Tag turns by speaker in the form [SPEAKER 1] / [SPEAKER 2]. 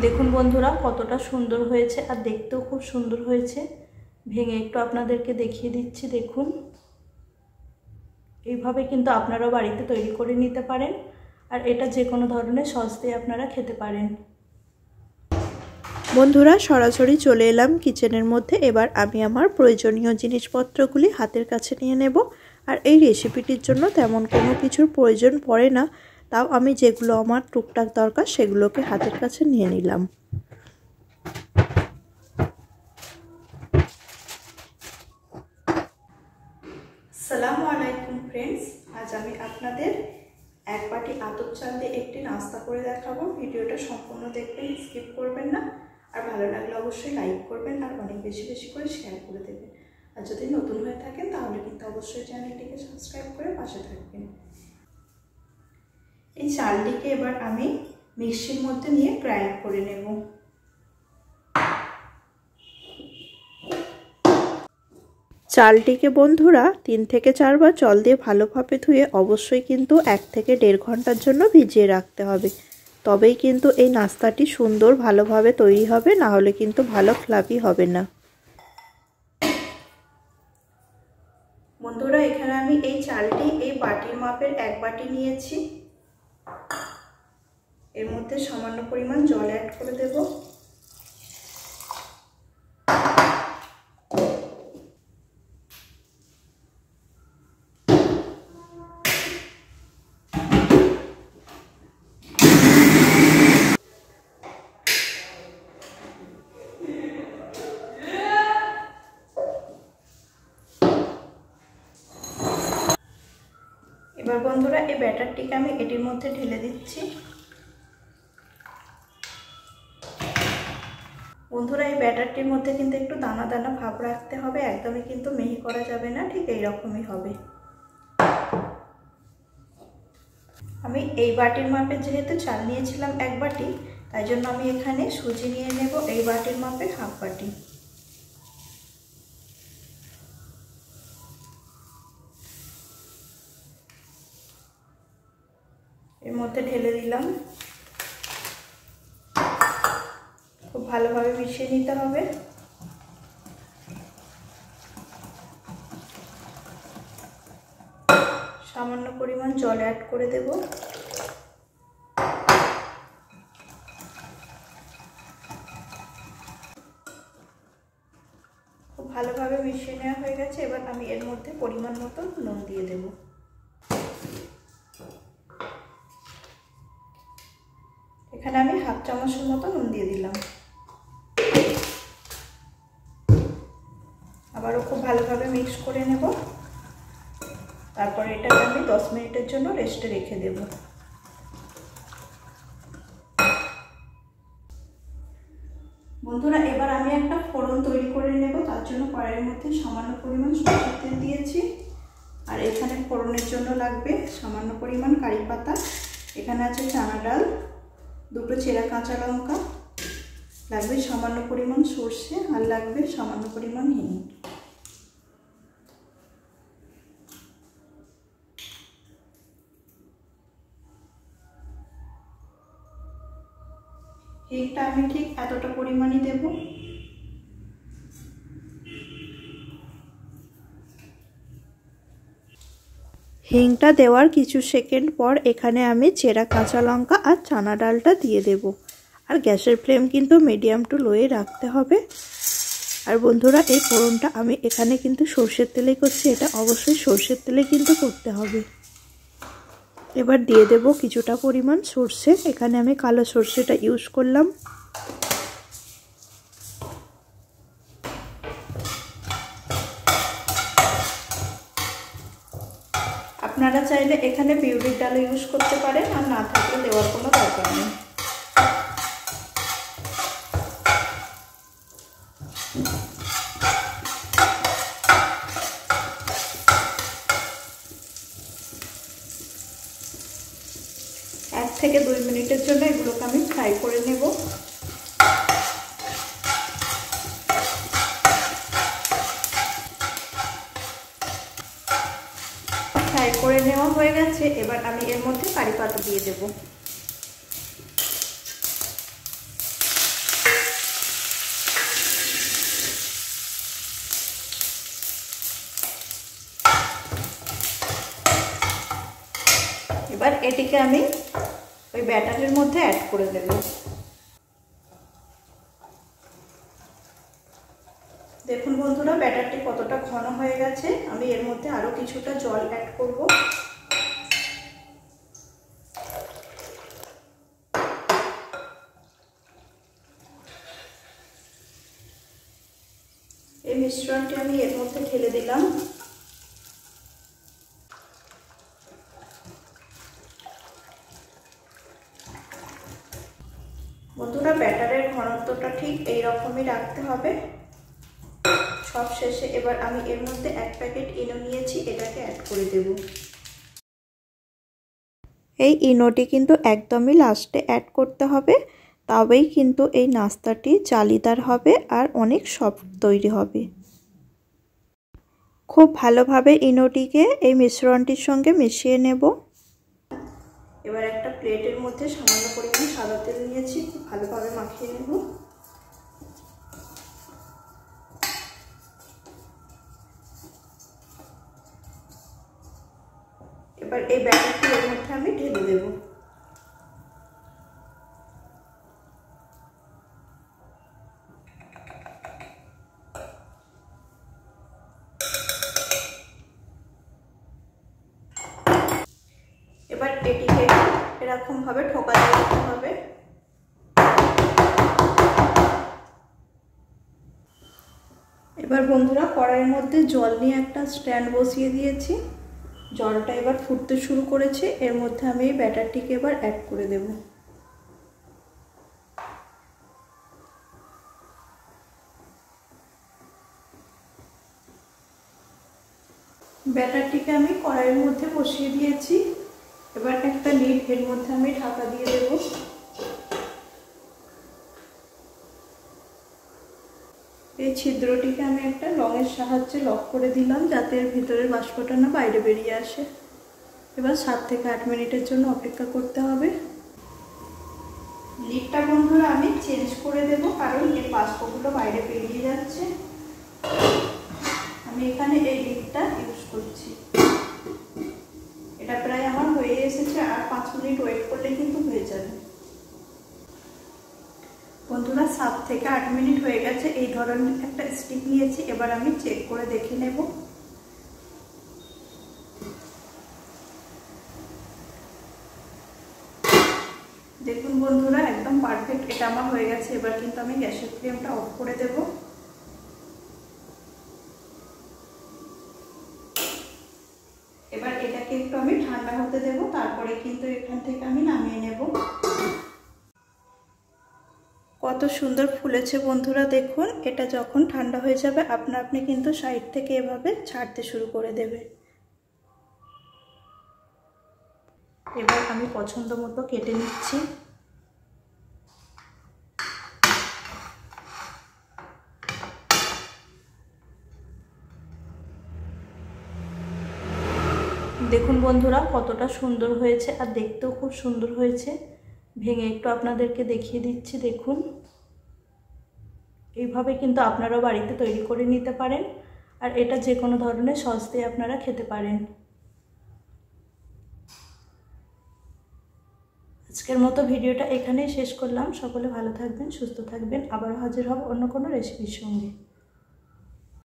[SPEAKER 1] দেখুন বন্ধুরা কতটা সুন্দর হয়েছে, আর দেখতেও খুব সুন্দর হয়েছে। ভেঙে একটু আপনাদেরকে দেখিয়ে দিচ্ছি। দেখুন, এইভাবে কিন্তু আপনারাও বাড়িতে তৈরি করে নিতে পারেন, আর এটা যে কোনো ধরনের সস দিয়ে আপনারা খেতে পারেন।
[SPEAKER 2] বন্ধুরা সরাসরি চলে এলাম কিচেনের মধ্যে। এবার আমি আমার প্রয়োজনীয় জিনিসপত্রগুলি হাতের কাছে নিয়ে নেব। আর এই রেসিপিটির জন্য তেমন কোনো কিছুর প্রয়োজন পড়ে না, তাও আমি যেগুলো আমার টুকটাক দরকার সেগুলোকে হাতের কাছে নিয়ে নিলাম। আসসালামু আলাইকুম ফ্রেন্ডস, আজ আমি আপনাদের এক বাটি আতপ চাল দিয়ে একটি নাস্তা করে দেখাবো। ভিডিওটা সম্পূর্ণ দেখবেন, স্কিপ করবেন না। আর ভালো লাগলে অবশ্যই লাইক করবেন আর অনেক বেশি বেশি করে শেয়ার করে দেবেন। আর যদি নতুন হয়ে থাকেন তাহলে কিন্তু অবশ্যই চ্যানেলটিকে সাবস্ক্রাইব করে পাশে থাকবেন। এই চালটিকে এবার আমি মিক্সির মধ্যে নিয়ে গ্রাইন্ড করে নেব। চালটিকে বন্ধুরা 3 থেকে 4 বার জল দিয়ে ভালোভাবে ধুয়ে অবশ্যই কিন্তু 1 থেকে 1.5 ঘন্টার জন্য ভিজিয়ে রাখতে হবে। তবেই কিন্তু এই নাস্তাটি সুন্দর ভালোভাবে তৈরি হবে, না হলে কিন্তু ভালো ফ্লাফি হবে না। বন্ধুরা এখানে আমি এই চালটি এই বাটির মাপের 1 বাটি নিয়েছি। এর মধ্যে সামান্য পরিমাণ জল অ্যাড করে দেব। এবার বন্ধুরা এই ব্যাটারটিকে আমি এটির মধ্যে ঢেলে দিচ্ছি। বন্ধুরা এই ব্যাটারটির মধ্যে কিন্তু একটু দানা দানা ভাব রাখতে হবে, একদমই কিন্তু মিহি করা যাবে না, ঠিক এই রকমই হবে। আমি এই বাটির মাপে যেহেতু চাল নিয়েছিলাম 1 বাটি, তাই জন্য আমি এখানে সুজি নিয়ে নেব এই বাটির মাপে 1/2 বাটি। এর মধ্যে ঢেলে দিলাম। খুব ভালোভাবে মিশিয়ে নিতে হবে। সামান্য পরিমাণ জল অ্যাড করে দেব। খুব ভালোভাবে মিশিয়ে নেওয়া হয়ে গেছে। এবার আমি এর মধ্যে পরিমাণ মতো নুন দিয়ে দেব। এখানে আমি 1/2 চামচের মতো নুন দিয়ে দিলাম। আবারও খুব ভালোভাবে মিক্স করে নেব। তারপরে এটাকে আমি 10 মিনিটের জন্য রেস্টে রেখে দেব। বন্ধুরা এবার আমি একটা ফোড়ন তৈরি করে নেব। তার জন্য কড়াইয়ের মধ্যে সামান্য পরিমাণ সরষের তেল দিয়েছি। আর এখানে ফোড়নের জন্য লাগবে সামান্য পরিমাণ কারি পাতা, এখানে আছে চানা ডাল, 2টো চেরা কাঁচা লঙ্কা, লাগবে সামান্য পরিমাণ সর্ষে, আর লাগবে সামান্য পরিমাণ হিং। হিংটা আমি ঠিক এতটা পরিমাণই দেব। হিংটা দেওয়ার কিছু সেকেন্ড পর এখানে আমি চেরা কাঁচা লঙ্কা আর চানা ডালটা দিয়ে দেব। আর গ্যাসের ফ্লেম কিন্তু মিডিয়াম টু লোয়ে রাখতে হবে। আর বন্ধুরা এই ফোড়নটা আমি এখানে কিন্তু সর্ষের তেলে করছি, এটা অবশ্যই সর্ষের তেলে কিন্তু করতে হবে। এবার দিয়ে দেব কিছুটা পরিমাণ সর্ষে, এখানে আমি কালো সর্ষেটা ইউজ করলাম। আপনারা চাইলে এখানে বিউলির ডাল ইউজ করতে পারেন, আর না থাকলে দেওয়ার কোনো দরকার নেই। এক থেকে 2 মিনিটের জন্য এগুলোকে আমি ফ্রাই করে নেব। ফ্রাই করে নেওয়া হয়ে গেছে। এবার আমি এর মধ্যে কারি পাতা দিয়ে দেব। এবার এটিকে আমি ওই ব্যাটারের মধ্যে অ্যাড করে দেব। দেখুন বন্ধুরা ব্যাটারটি কতটা ঘন হয়ে গেছে। আমি এর মধ্যে আরও কিছুটা জল অ্যাড করব। এই মিশ্রণটি আমি এর মধ্যে ঢেলে দিলাম। বন্ধুরা ব্যাটারের ঘনত্বটা ঠিক এই রকমই রাখতে হবে। সব শেষে এবার আমি এর মধ্যে 1 প্যাকেট ইনো নিয়েছি, এটাকে অ্যাড করে দেব। এই ইনোটি কিন্তু একদমই লাস্টে অ্যাড করতে হবে, তবেই কিন্তু এই নাস্তাটি জালিদার হবে আর অনেক সফট তৈরি হবে। খুব ভালোভাবে ইনোটিকে এই মিশ্রণটির সঙ্গে মিশিয়ে নেব। এবার একটা প্লেটের মধ্যে সামান্য পরিমাণে সাদা তেল নিয়েছি, খুব ভালোভাবে মাখিয়ে নেব। এবার এই ব্যাটারটি এর মধ্যে আমি ঢেলে দেব। এবার এটিকে এরকম ভাবে ঠোকা দিয়ে দিতে হবে। এবার বন্ধুরা কড়াইয়ের মধ্যে জল নিয়ে একটা স্ট্যান্ড বসিয়ে দিয়েছি। জলটা এবার ফুটতে শুরু করেছে, এর মধ্যে আমি এই ব্যাটারটিকে এবার অ্যাড করে দেব। ব্যাটারটিকে আমি কড়াইয়ের মধ্যে বসিয়ে দিয়েছি। এবার একটা লিড এর মধ্যে আমি ঢাকা দিয়ে দেব। এই ছিদ্রটিকে আমি একটা রঙের সাহায্যে লক করে দিলাম, যাতে এর ভিতরের বাষ্পটা না বাইরে বেরিয়ে আসে। এবার 7 থেকে 8 মিনিটের জন্য অপেক্ষা করতে হবে। লিডটা বন্ধুরা আমি চেঞ্জ করে দেব, কারণ এর বাষ্পগুলো বাইরে বেরিয়ে যাচ্ছে। আমি এখানে এই লিডটা ইউজ করছি। এটা প্রায় আমার হয়ে এসেছে, আর 5 মিনিট ওয়েট করলে কিন্তু হয়ে যাবে। বন্ধুরা 7 থেকে 8 মিনিট হয়ে গেছে। এই ধরনের একটা স্টিক নিয়েছি, এবার আমি চেক করে দেখে নেব। দেখুন বন্ধুরা একদম পারফেক্ট এটা আমার হয়ে গেছে। এবার কিন্তু আমি গ্যাসের ফ্লেমটা অফ করে দেব। এবার এটাকে একটু আমি ঠান্ডা হতে দেব, তারপরে কিন্তু এখান থেকে আমি নামিয়ে নেব। কত সুন্দর ফুলেছে বন্ধুরা দেখুন। এটা যখন ঠান্ডা হয়ে যাবে আপনি কিন্তু সাইড থেকে এভাবে ছাড়তে শুরু করে দেবে। এবার আমি পছন্দ মতো কেটে নিচ্ছি। দেখুন বন্ধুরা কতটা সুন্দর হয়েছে, আর দেখতেও খুব সুন্দর হয়েছে। ভেঙে একটু আপনাদেরকে দেখিয়ে দিচ্ছি। দেখুন এইভাবে কিন্তু আপনারাও বাড়িতে তৈরি করে নিতে পারেন, আর এটা যে কোনো ধরনের সস দিয়ে আপনারা খেতে পারেন। আজকের মতো ভিডিওটা এখানেই শেষ করলাম। সকলে ভালো থাকবেন, সুস্থ থাকবেন। আবারও হাজির হব অন্য কোনো রেসিপির সঙ্গে।